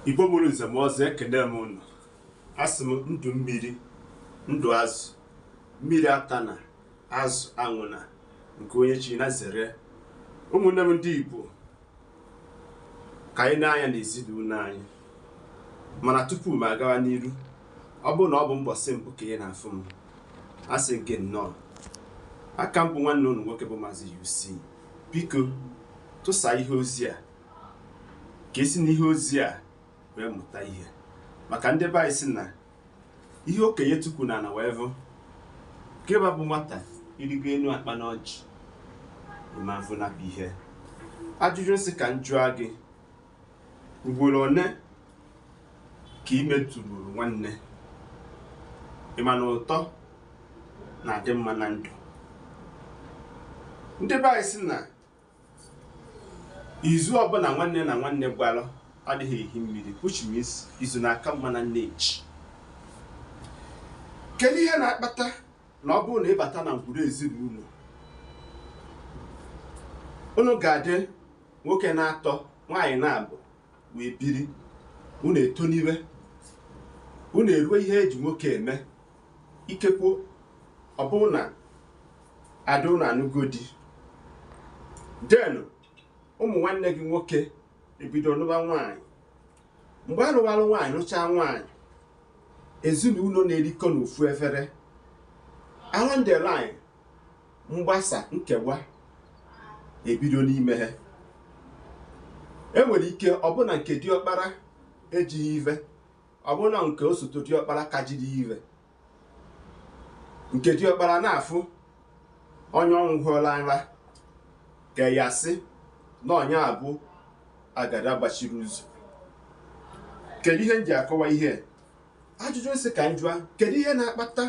Igbo mụrụ nze m ọzọ ekene m unu. Asị m ndụ mmiri, ndụ azụ, mmiri ata na azụ anwụna nke onye chi na zere. Ụmụnne m ndị Igbo, ka anyị na-anya n'ezinụlọ anyị. Mana tupu m agawa n'iru, ọ bụrụ na ọ bụ mbọsị mbụ ka ị na-afụ m, asị gị nnọọ. Aka m bụ nwanne unu nwoke bụ Maazi-UC. Biko tụsa ihe ozi a ka esi n'ihe ozi a wee mụta ihe, maka ndị be anyị si na ihe okenye tukwu na wee vụ keba bụ nwata irigo enu akpa na ọjị ịma mfụ na bụ ihe. Ajụjụ nsị ka m jụọ gị, ugboro one ka ị metụrụ nwanne? Ịma na ụtọ na-adị mma na ndụ. Ndị be anyị si na izu ọbụla nwanne na nwanne gbalụ adịghị ehi mmiri, which means izu na-aka mma na lineage. Kedu ihe na-akpata na ọ bụrụ na ịbata na ngwuru ezinụlọ unu ga-adị nwoke na-atọ nwaanyị na-abụ wee biri, unu etoniwe, unu eruo ihe eji nwoke eme, ikekwe ọ bụrụ na ada unu anụgo di, den ụmụ nwanne gị nwoke ebido nụba nwaanyị. Mgbe a lụwalụ nwaanyị, lụchaa nwaanyị, ezinụlọ na-erikọ n'ofu efere. Along the line, mgbasa nkewa ebido n'ime ha. Enwere ike ọbụna nke diọkpara ejighị ive, ọbụna nke osote diọkpara ka jiri ive. Nke diọkpara na-afụ onye ọnwụ hụla nra ka ya sị na onye abụ agada gbachiri ụzọ. Kedu ihe m ji akọwa ihe? Ajụjụ nsị ka m jụọ, kedu ihe na-akpata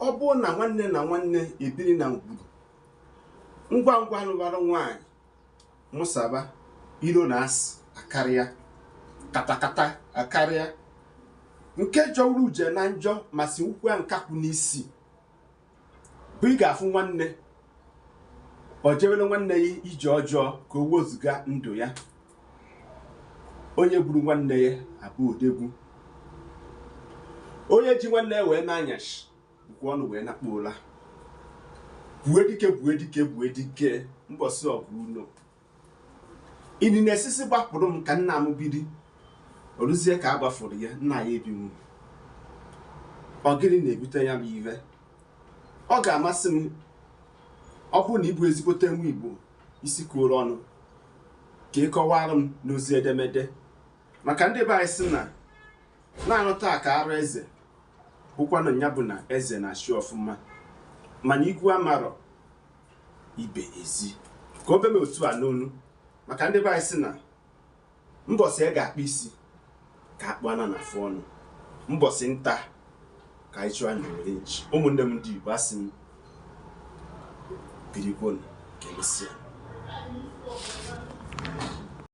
ọ bụ na nwanne na nwanne ebiri na ngwuru, ngwa ngwa lụbara nwaanyị mụsaba, ilo na asị akarịa, katakata akarịa, nke jọwuru uje na njọ masị ukwu nkakwu n'isi bụ ị ga-afụ nwanne o jewere nwanne ya ije ọjọọ ka o wezụga ndụ ya. Onye gburu nwanne ya abụ odegwu, onye ji nwanne ya wee na-anyashi bụkwa ọnụ wee nakpa ụla. Bue dike bue dike bue dike, mbọsị ọgụ ụlọ ini na-esisi gbapụrụ m ka nna m biri, oruzie ka a gbafụrụ ya, nna ya ebinwu. Ọ gịnị na-ebute ya bụ ive? Ọ ga-amasị m ọ bụrụ na ịbụ ezigbote nwa Igbo isi kụrụ ọnụ ka ị kọwara m n'ozi edemede, maka ndị be anyị si na naanị taa ka arụ eze bụkwanụ ya bụ na eze na-achị ọfụma, mana igwu amarọ ibe ezi ka o beme otu a n'onu. Maka ndị be anyị si na mbọsị ị ga-akpa isi ka akpụ ana na afụ ọnụ, mbọsị nta ka anyị chụọ na lineage. Ụmụnne m ndị Igbo, asị m birigwonu ka emesịa.